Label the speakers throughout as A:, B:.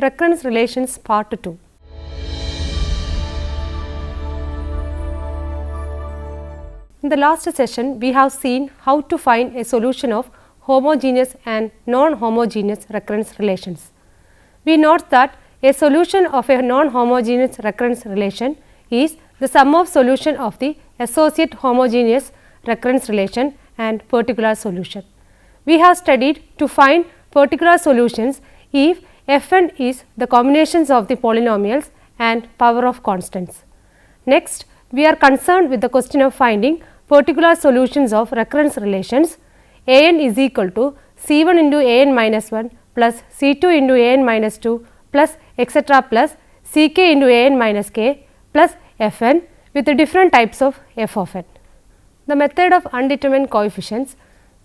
A: Recurrence Relations Part 2. In the last session, we have seen how to find a solution of homogeneous and non-homogeneous recurrence relations. We note that a solution of a non-homogeneous recurrence relation is the sum of solution of the associate homogeneous recurrence relation and particular solution. We have studied to find particular solutions if Fn is the combinations of the polynomials and power of constants. Next, we are concerned with the question of finding particular solutions of recurrence relations. An is equal to C1 into An minus 1 plus C2 into An minus 2 plus etc. plus Ck into An minus k plus Fn with the different types of f of n. The method of undetermined coefficients.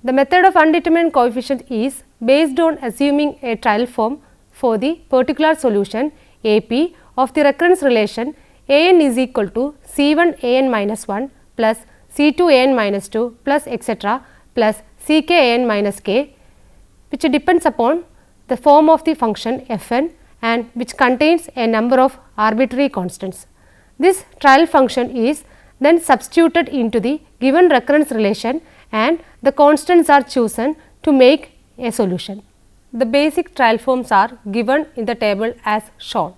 A: The method of undetermined coefficient is based on assuming a trial form for the particular solution AP of the recurrence relation An is equal to C1 An minus 1 plus C2 An minus 2 plus etc. plus Ck An minus k, which depends upon the form of the function Fn and which contains a number of arbitrary constants. This trial function is then substituted into the given recurrence relation and the constants are chosen to make a solution. The basic trial forms are given in the table as shown.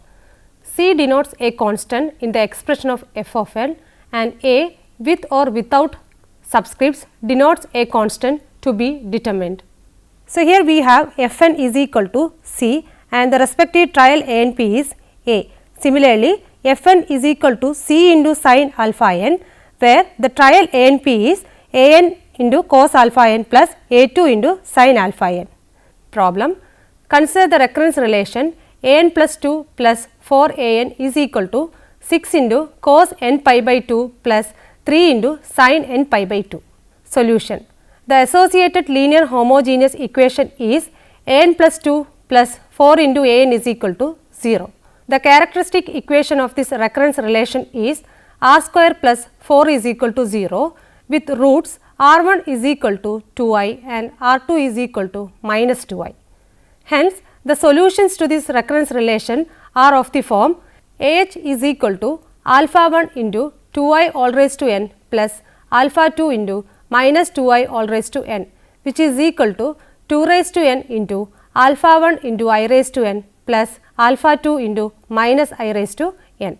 A: C denotes a constant in the expression of f of n, and A with or without subscripts denotes a constant to be determined. So, here we have Fn is equal to C and the respective trial A and P is A. Similarly, Fn is equal to C into sin alpha n, where the trial A and P is A n into cos alpha n plus A2 into sin alpha n. Problem: consider the recurrence relation A n plus 2 plus 4 A n is equal to 6 into cos n pi by 2 plus 3 into sin n pi by 2. Solution: the associated linear homogeneous equation is A n plus 2 plus 4 into A n is equal to 0. The characteristic equation of this recurrence relation is r square plus 4 is equal to 0 with roots r1 is equal to 2i and r2 is equal to minus 2i. Hence, the solutions to this recurrence relation are of the form ah is equal to alpha 1 into 2i all raised to n plus alpha 2 into minus 2i all raised to n, which is equal to 2 raised to n into alpha 1 into I raised to n plus alpha 2 into minus I raised to n,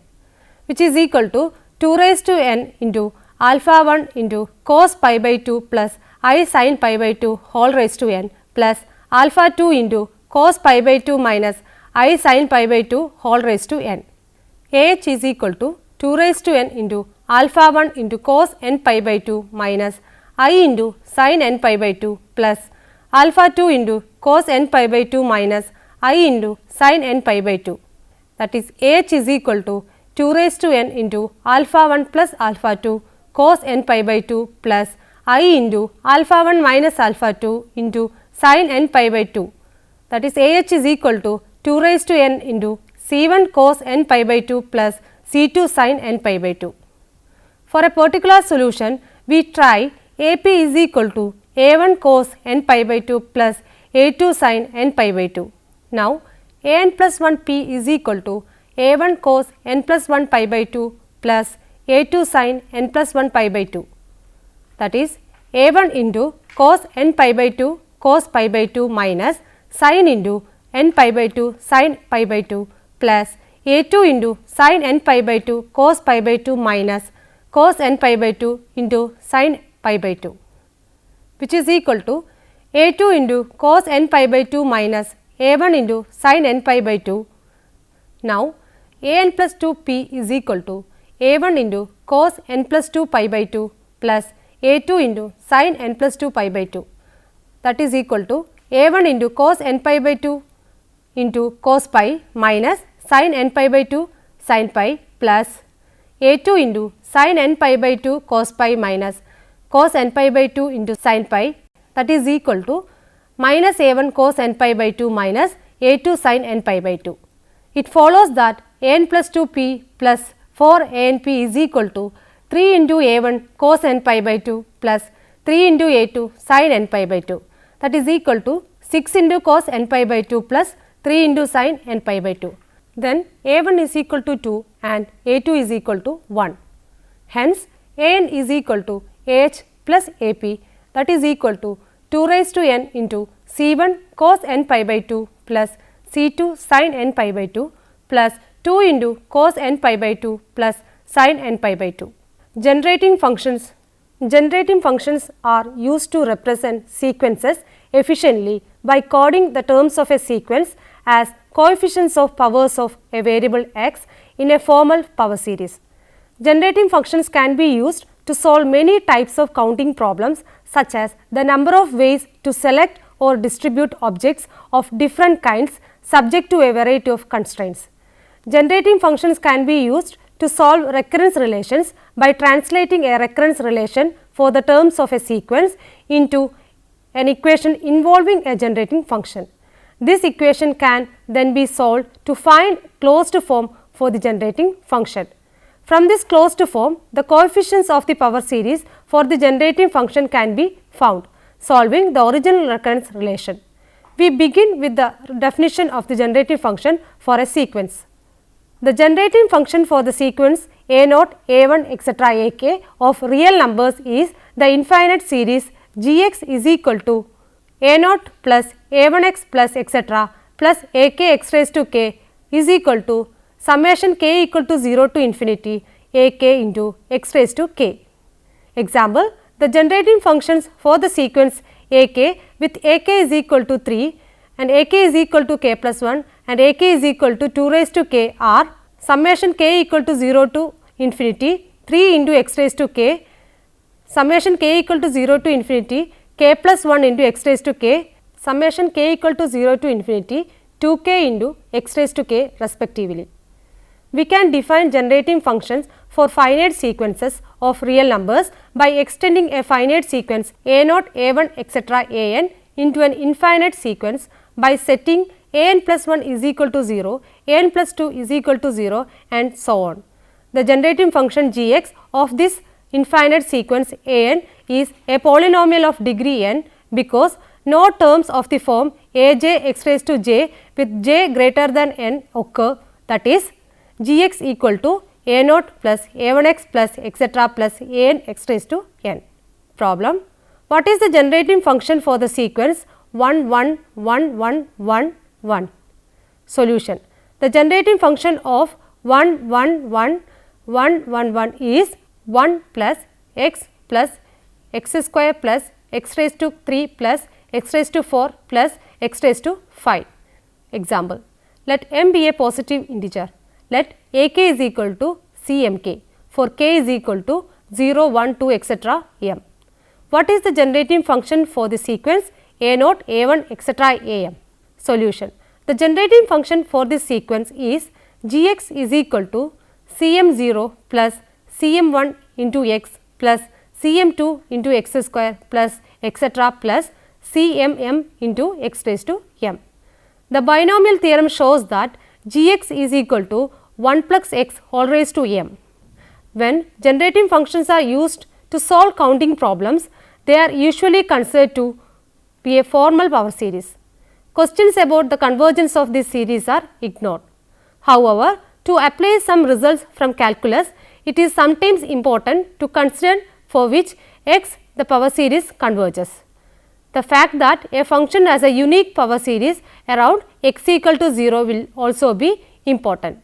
A: which is equal to 2 raised to n into alpha 1 into cos pi by 2 plus I sin pi by 2 whole raised to n plus alpha 2 into cos pi by 2 minus I sin pi by 2 whole raised to n. Ah is equal to 2 raised to n into alpha 1 into cos n pi by 2 minus I into sin n pi by 2 plus alpha 2 into cos n pi by 2 minus I into sin n pi by 2. That is, Ah is equal to 2 raised to n into alpha 1 plus alpha 2 cos n pi by 2 plus I into alpha 1 minus alpha 2 into sin n pi by 2. That is, Ah is equal to 2 raised to n into C1 cos n pi by 2 plus C2 sin n pi by 2. For a particular solution, we try AP is equal to A1 cos n pi by 2 plus A2 sin n pi by 2. Now, An plus 1 P is equal to A1 cos n plus 1 pi by 2 plus A2 sin n plus 1 pi by 2. That is, A1 into cos n pi by 2 cos pi by 2 minus sin into n pi by 2 sin pi by 2 plus A2 into sin n pi by 2 cos pi by 2 minus cos n pi by 2 into sin pi by 2, which is equal to A2 into cos n pi by 2 minus A1 into sin n pi by 2. Now, An plus 2 P is equal to A1 into cos n plus 2 pi by 2 plus A2 into sin n plus 2 pi by 2. That is equal to A1 into cos n pi by 2 into cos pi minus sin n pi by 2 sin pi plus A2 into sin n pi by 2 cos pi minus cos n pi by 2 into sin pi, that is equal to minus A1 cos n pi by 2 minus A2 sin n pi by 2. It follows that An plus 2 P plus 4 An P is equal to 3 into A1 cos n pi by 2 plus 3 into A2 sin n pi by 2, that is equal to 6 into cos n pi by 2 plus 3 into sin n pi by 2. Then a1 is equal to 2 and a2 is equal to 1. Hence, an is equal to ah plus ap, that is equal to 2 raised to n into c1 cos n pi by 2 plus c2 sin n pi by 2 plus 2 into cos n pi by 2 plus sin n pi by 2. Generating functions. Generating functions are used to represent sequences efficiently by coding the terms of a sequence as coefficients of powers of a variable x in a formal power series. Generating functions can be used to solve many types of counting problems, such as the number of ways to select or distribute objects of different kinds subject to a variety of constraints. Generating functions can be used to solve recurrence relations by translating a recurrence relation for the terms of a sequence into an equation involving a generating function. This equation can then be solved to find closed form for the generating function. From this closed form, the coefficients of the power series for the generating function can be found, solving the original recurrence relation. We begin with the definition of the generating function for a sequence. The generating function for the sequence a0, a1, etc. ak of real numbers is the infinite series gx is equal to a0 plus a1x plus etc. plus ak x raised to k is equal to summation k equal to 0 to infinity ak into x raised to k. Example, the generating functions for the sequence ak with ak is equal to 3 and ak is equal to k plus 1 and ak is equal to 2 raised to k are summation k equal to 0 to infinity 3 into x raised to k, summation k equal to 0 to infinity k plus 1 into x raised to k, summation k equal to 0 to infinity 2k into x raised to k respectively. We can define generating functions for finite sequences of real numbers by extending a finite sequence a0, a1, etc. an into an infinite sequence by setting an plus 1 is equal to 0, an plus 2 is equal to 0 and so on. The generating function gx of this infinite sequence an is a polynomial of degree n because no terms of the form aj x raised to j with j greater than n occur, that is gx equal to a0 plus a1x plus etc. plus an x raised to n. Problem: what is the generating function for the sequence 1 1 1 1 1 1? Solution: the generating function of 1 1 1 1 1 1 is 1 plus x square plus x raised to 3 plus x raised to 4 plus x raised to 5. Example: let m be a positive integer. Let ak is equal to cmk for k is equal to 0, 1, 2, etc. m. What is the generating function for the sequence a0, a1, etc. am? Solution: the generating function for this sequence is gx is equal to cm0 plus cm1 into x plus cm2 into x square plus etc. plus cmm into x raised to m. The binomial theorem shows that gx is equal to 1 plus x whole raised to m. When generating functions are used to solve counting problems, they are usually considered to be a formal power series. Questions about the convergence of this series are ignored. However, to apply some results from calculus, it is sometimes important to consider for which x the power series converges. The fact that a function has a unique power series around x equal to 0 will also be important.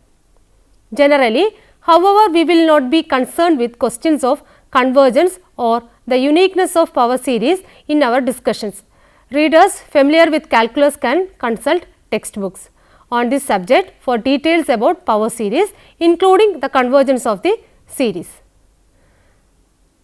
A: Generally, however, we will not be concerned with questions of convergence or the uniqueness of power series in our discussions. Readers familiar with calculus can consult textbooks on this subject for details about power series, including the convergence of the series.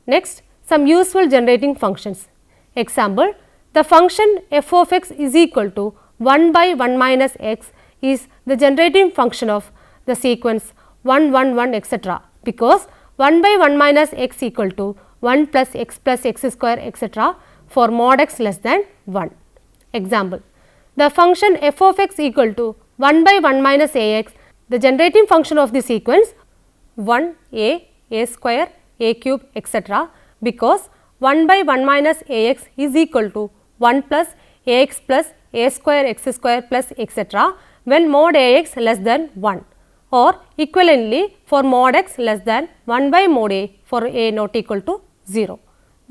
A: Next, some useful generating functions. Example: the function f of x is equal to 1 by 1 minus x is the generating function of the sequence 1 1 1 etc. because 1 by 1 minus x equal to 1 plus x square etc. for mod x less than 1. Example: the function f of x equal to 1 by 1 minus ax, the generating function of the sequence 1 a square, a cube etc. because 1 by 1 minus ax is equal to 1 plus ax plus a square x square plus etc. when mod a x less than 1, or equivalently for mod x less than 1 by mod a for a not equal to 0.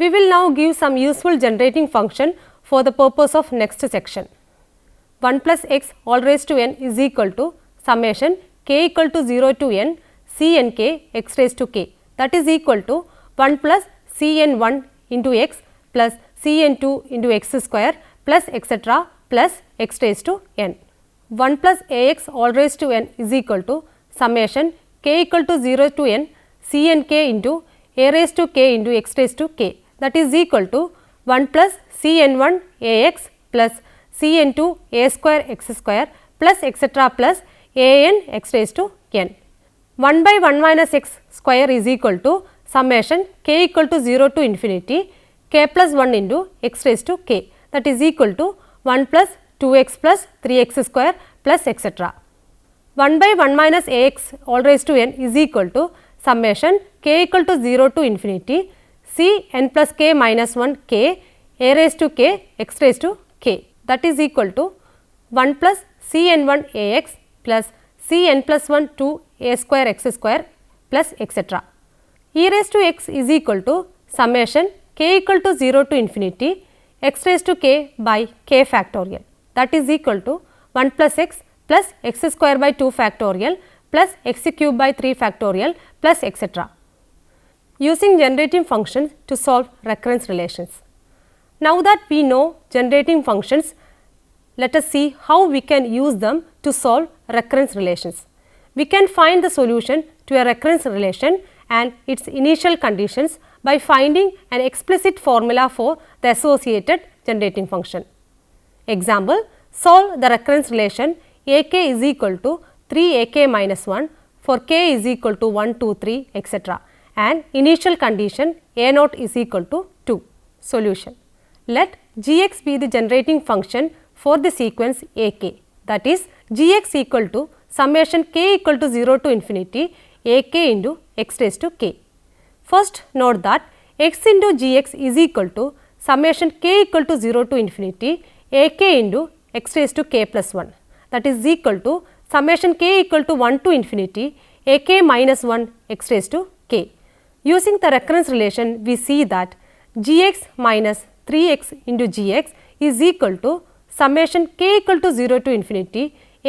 A: We will now give some useful generating function for the purpose of next section. 1 plus x all raised to n is equal to summation k equal to 0 to n c n k x raised to k, that is equal to 1 plus c n 1 into x plus c n 2 into x square plus etc. plus x raised to n. 1 plus a x all raised to n is equal to summation k equal to 0 to n c n k into a raised to k into x raised to k, that is equal to 1 plus c n 1 a x plus c n 2 a square x square plus etc. plus a n x raised to n. 1 by 1 minus x square is equal to summation k equal to 0 to infinity k plus 1 into x raised to k, that is equal to 1 plus 2x plus 3x square plus etc. 1 by 1 minus a x all raised to n is equal to summation k equal to 0 to infinity c n plus k minus 1 k a raised to k x raised to k, that is equal to 1 plus c n 1 a x plus c n plus 1 2 a square x square plus etc. e raised to x is equal to summation k equal to 0 to infinity x raised to k by k factorial, that is equal to 1 plus x plus x square by 2 factorial plus x cube by 3 factorial plus etc. Using generating functions to solve recurrence relations. Now that we know generating functions, let us see how we can use them to solve recurrence relations. We can find the solution to a recurrence relation and its initial conditions by finding an explicit formula for the associated generating function. Example, solve the recurrence relation ak is equal to 3 ak minus 1 for k is equal to 1, 2, 3 etc. and initial condition a naught is equal to 2. Solution. Let gx be the generating function for the sequence ak, that is gx equal to summation k equal to 0 to infinity ak into x raised to k. First note that x into gx is equal to summation k equal to 0 to infinity ak into x raised to k plus 1, that is equal to summation k equal to 1 to infinity ak minus 1 x raised to k. Using the recurrence relation, we see that gx minus 3x into gx is equal to summation k equal to 0 to infinity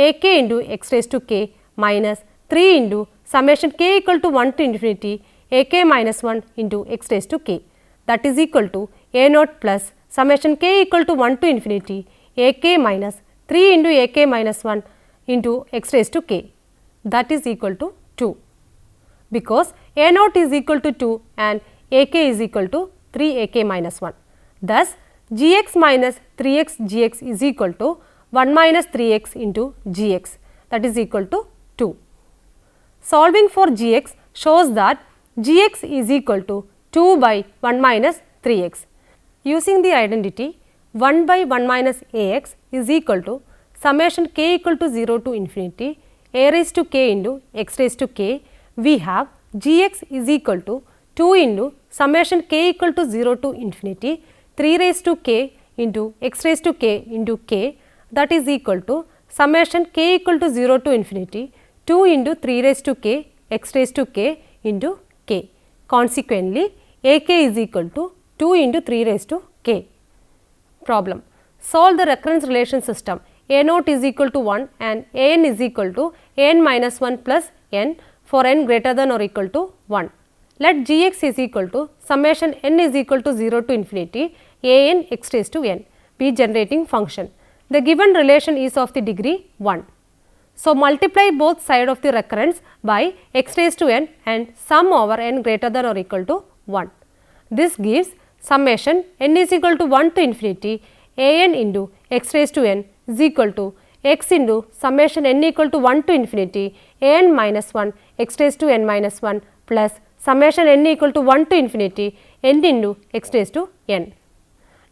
A: ak into x raised to k minus 3 into summation k equal to 1 to infinity ak minus 1 into x raised to k, that is equal to a naught plus summation k equal to 1 to infinity ak minus 3 into ak minus 1 into x raised to k, that is equal to 2. Because a naught is equal to 2 and ak is equal to 3 ak minus 1. Thus, gx minus 3x gx is equal to 1 minus 3x into gx, that is equal to 2. Solving for gx shows that gx is equal to 2 by 1 minus 3x. Using the identity 1 by 1 minus ax is equal to summation k equal to 0 to infinity a raised to k into x raised to k, we have gx is equal to 2 into summation k equal to 0 to infinity 3 raised to k into x raised to k into k, that is equal to summation k equal to 0 to infinity 2 into 3 raised to k x raised to k into k. Consequently, ak is equal to 2 into 3 raised to k. Problem. Solve the recurrence relation system a naught is equal to 1 and a n is equal to a n minus 1 plus n for n greater than or equal to 1. Let gx is equal to summation n is equal to 0 to infinity a n x raised to n be generating function. The given relation is of the degree 1. So, multiply both sides of the recurrence by x raised to n and sum over n greater than or equal to 1. This gives summation n is equal to 1 to infinity a n into x raised to n is equal to x into summation n equal to 1 to infinity a n minus 1 x raised to n minus 1 plus summation n equal to 1 to infinity n into x raised to n.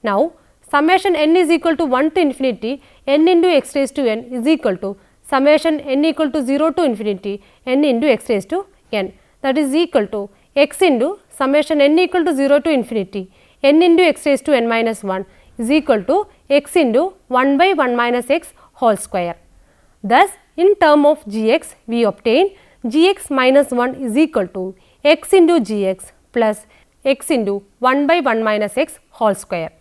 A: Now, summation n is equal to 1 to infinity n into x raised to n is equal to summation n equal to 0 to infinity n into x raised to n, that is equal to x into summation n equal to 0 to infinity n into x raised to n minus 1 is equal to x into 1 by 1 minus x whole square. Thus, in term of gx, we obtain gx minus 1 is equal to x into gx plus x into 1 by 1 minus x whole square.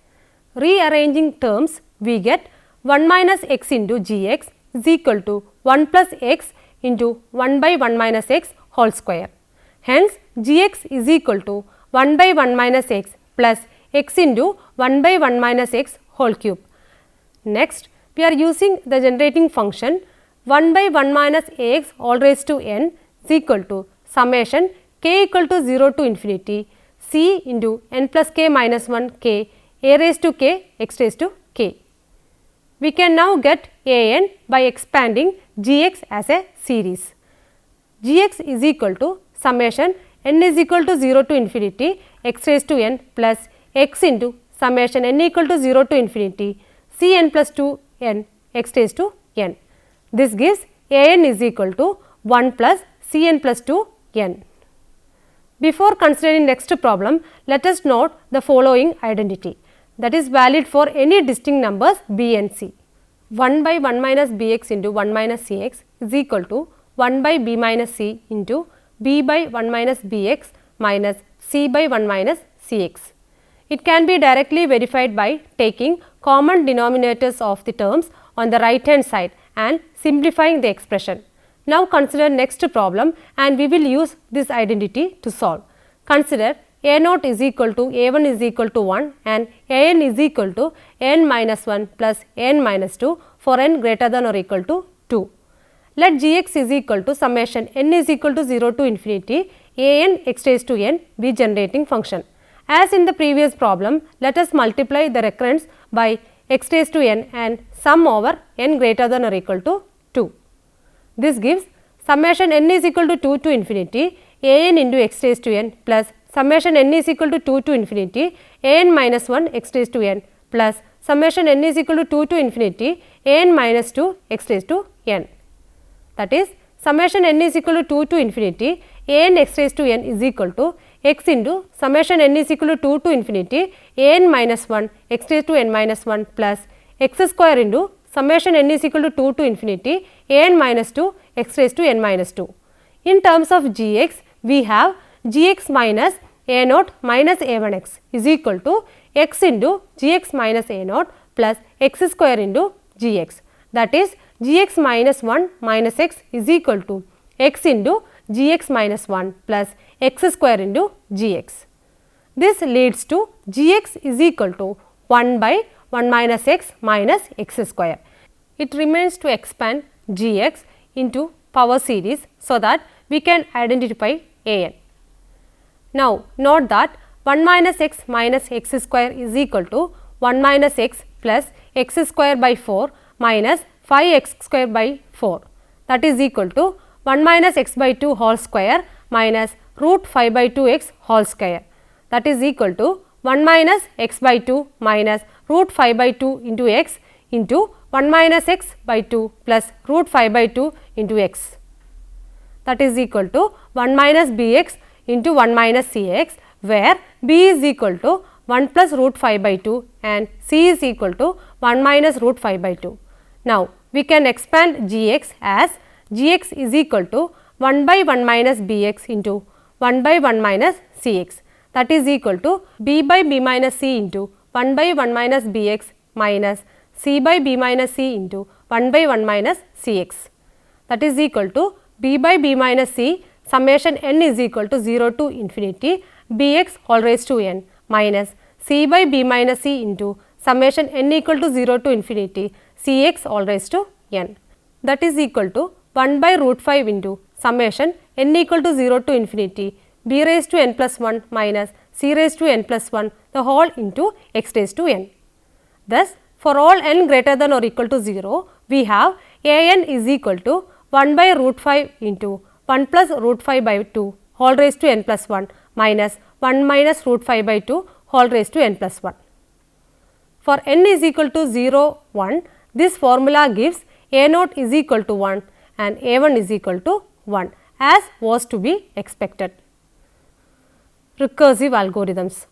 A: Rearranging terms, we get 1 minus x into gx is equal to 1 plus x into 1 by 1 minus x whole square. Hence, gx is equal to 1 by 1 minus x plus x into 1 by 1 minus x whole cube. Next, we are using the generating function 1 by 1 minus ax all raised to n is equal to summation k equal to 0 to infinity c into n plus k minus 1 k a raised to k x raised to k. We can now get a n by expanding gx as a series. Gx is equal to summation n is equal to 0 to infinity x raised to n plus x into summation n equal to 0 to infinity c n plus 2 n x raised to n. This gives a n is equal to 1 plus c n plus 2 n. Before considering next problem, let us note the following identity that is valid for any distinct numbers b and c. 1 by 1 minus bx into 1 minus cx is equal to 1 by b minus c into b by 1 minus bx minus c by 1 minus cx. It can be directly verified by taking common denominators of the terms on the right hand side and simplifying the expression. Now consider next problem and we will use this identity to solve. Consider a naught is equal to a1 is equal to 1 and a n is equal to n minus 1 plus n minus 2 for n greater than or equal to 2. Let gx is equal to summation n is equal to 0 to infinity a n x raised to n be generating function. As in the previous problem, let us multiply the recurrence by x raised to n and sum over n greater than or equal to 2. This gives summation n is equal to 2 to infinity a n into x raised to n plus summation n is equal to 2 to infinity a n minus 1 x raised to n plus summation n is equal to 2 to infinity a n minus 2 x raised to n. That is summation n is equal to 2 to infinity a n x raised to n is equal to x into summation n is equal to 2 to infinity a n minus 1 x raised to n minus 1 plus x square into summation n is equal to 2 to infinity a n minus 2 x raised to n minus 2. In terms of gx, we have gx minus a naught minus a1 x is equal to x into gx minus a naught plus x square into gx. That is gx minus 1 minus x is equal to x into gx minus 1 plus x square into gx. This leads to gx is equal to 1 by 1 minus x minus x square. It remains to expand gx into power series so that we can identify a n. Now, note that 1 minus x minus x square is equal to 1 minus x plus x square by 4 minus 5x square by 4, that is equal to 1 minus x by 2 whole square minus root 5 by 2x whole square, that is equal to 1 minus x by 2 minus root 5 by 2 into x into 1 minus x by 2 plus root 5 by 2 into x, that is equal to 1 minus bx into 1 minus cx, where b is equal to 1 plus root 5 by 2 and c is equal to 1 minus root 5 by 2. Now, we can expand gx as gx is equal to 1 by 1 minus bx into 1 by 1 minus cx, that is equal to b by b minus c into 1 by 1 minus bx minus c by b minus c into 1 by 1 minus cx, that is equal to b by b minus c summation n is equal to 0 to infinity bx whole raised to n minus c by b minus c into summation n equal to 0 to infinity cx all raised to n, that is equal to 1 by root 5 into summation n equal to 0 to infinity b raised to n plus 1 minus c raised to n plus 1 the whole into x raised to n. Thus, for all n greater than or equal to 0, we have a n is equal to 1 by root 5 into 1 plus root 5 by 2 whole raised to n plus 1 minus 1 minus root 5 by 2 whole raised to n plus 1. For n is equal to 0, 1, this formula gives a naught is equal to 1 and a1 is equal to 1 as was to be expected. Recursive algorithms.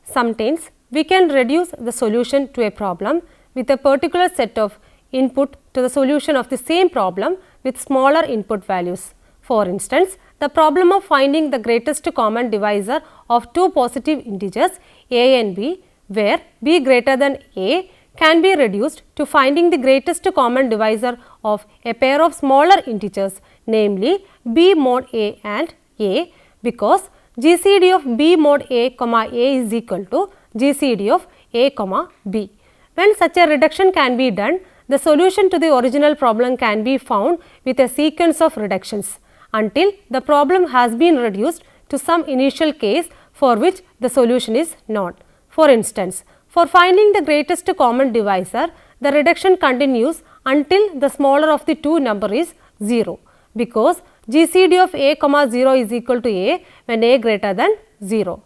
A: Sometimes we can reduce the solution to a problem with a particular set of input to the solution of the same problem with smaller input values. For instance, the problem of finding the greatest common divisor of two positive integers a and b, where b greater than a, can be reduced to finding the greatest common divisor of a pair of smaller integers, namely b mod a and a, because GCD of b mod a comma a is equal to GCD of a comma b. When such a reduction can be done, the solution to the original problem can be found with a sequence of reductions until the problem has been reduced to some initial case for which the solution is known. For instance, for finding the greatest common divisor, the reduction continues until the smaller of the two number is 0, because GCD of a comma 0 is equal to a when a greater than 0.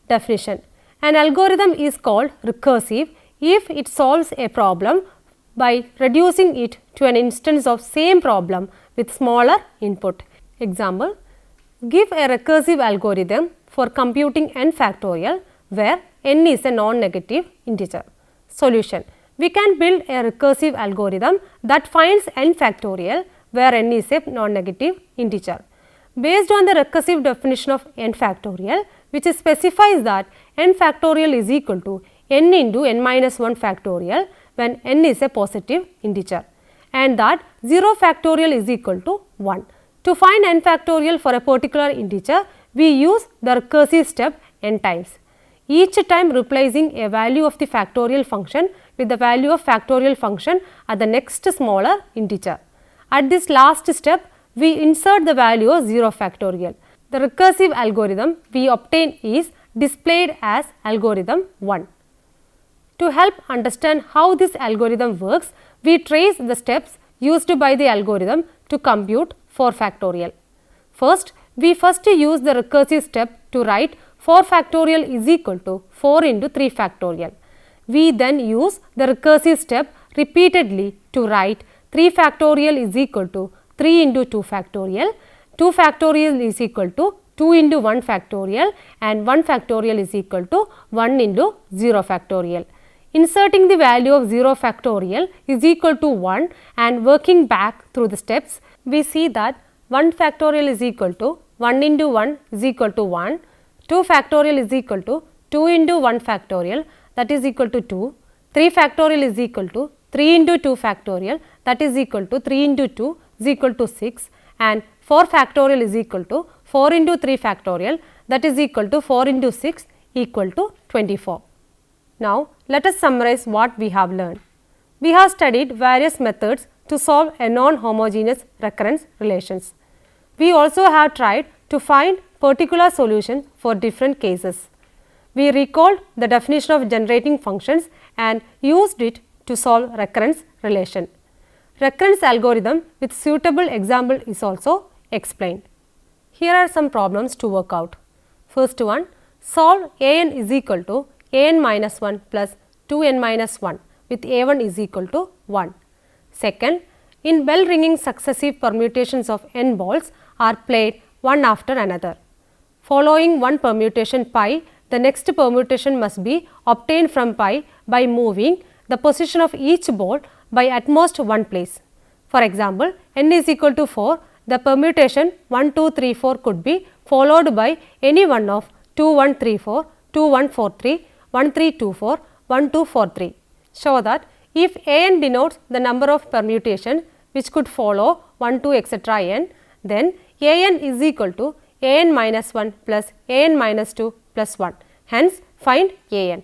A: Definition: an algorithm is called recursive if it solves a problem by reducing it to an instance of same problem with smaller input. Example: give a recursive algorithm for computing n factorial where n is a non-negative integer. Solution: we can build a recursive algorithm that finds n factorial where n is a non-negative integer. Based on the recursive definition of n factorial, which specifies that n factorial is equal to n into n minus 1 factorial when n is a positive integer, and that 0 factorial is equal to 1. To find n factorial for a particular integer, we use the recursive step n times, each time replacing a value of the factorial function with the value of factorial function at the next smaller integer. At this last step, we insert the value of 0 factorial. The recursive algorithm we obtain is displayed as algorithm 1. To help understand how this algorithm works, we trace the steps used by the algorithm to compute 4 factorial. First, we use the recursive step to write 4 factorial is equal to 4 into 3 factorial. We then use the recursive step repeatedly to write 3 factorial is equal to 3 into 2 factorial, 2 factorial is equal to 2 into 1 factorial, and 1 factorial is equal to 1 into 0 factorial. Inserting the value of 0 factorial is equal to 1 and working back through the steps, we see that 1 factorial is equal to 1 into 1 is equal to 1, 2 factorial is equal to 2 into 1 factorial, that is equal to 2, 3 factorial is equal to 3 into 2 factorial, that is equal to 3 into 2 is equal to 6, and 4 factorial is equal to 4 into 3 factorial, that is equal to 4 into 6 equal to 24. Now, let us summarize what we have learned. We have studied various methods to solve a non-homogeneous recurrence relations. We also have tried to find particular solutions for different cases. We recalled the definition of generating functions and used it to solve recurrence relation. Recurrence algorithm with suitable example is also explained. Here are some problems to work out. First one, solve a(n) is equal to a(n minus 1 plus 2n minus 1 with a1 is equal to 1. Second, in bell ringing, successive permutations of n balls are played one after another. Following one permutation pi, the next permutation must be obtained from pi by moving the position of each ball by at most one place. For example, n is equal to 4, the permutation 1, 2, 3, 4 could be followed by any one of 2, 1, 3, 4, 2, 1, 4, 3, 1, 3, 2, 4, 1, 2, 4, 3. Show that if a(n) denotes the number of permutations which could follow 1, 2, etc. n, then a(n) is equal to a(n minus 1 plus a(n minus 2 plus 1. Hence, find a(n).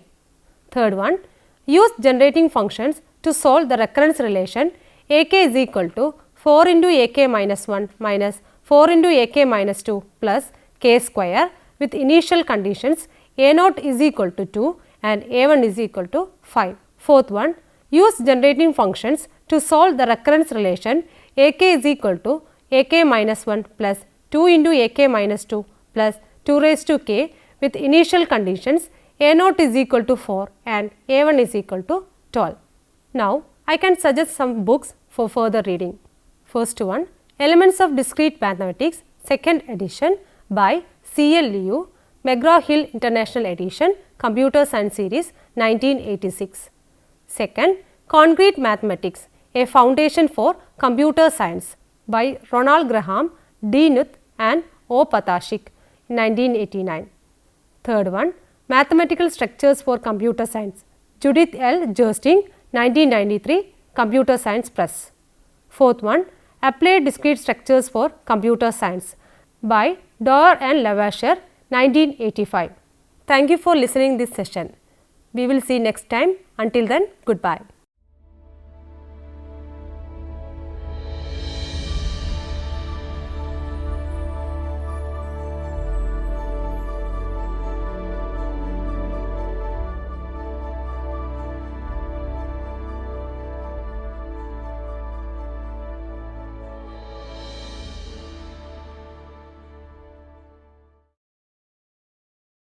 A: Third one, use generating functions to solve the recurrence relation ak is equal to 4 into ak minus 1 minus 4 into ak minus 2 plus k square with initial conditions a0 is equal to 2 and a1 is equal to 5. Fourth one, use generating functions to solve the recurrence relation ak is equal to ak minus 1 plus 2 into ak minus 2 plus 2 raised to k with initial conditions a0 is equal to 4 and a1 is equal to 12. Now, I can suggest some books for further reading. First one, Elements of Discrete Mathematics, 2nd edition by C.L. Liu, McGraw-Hill International Edition, Computer Science Series, 1986. Second, Concrete Mathematics, a Foundation for Computer Science by Ronald Graham, D. Knuth and O. Patashik, 1989. Third one, Mathematical Structures for Computer Science, Judith L. Joesting, 1993, Computer Science Press. Fourth one, Applied Discrete Structures for Computer Science by Doerr and Levasher, 1985. Thank you for listening this session. We will see next time. Until then, goodbye.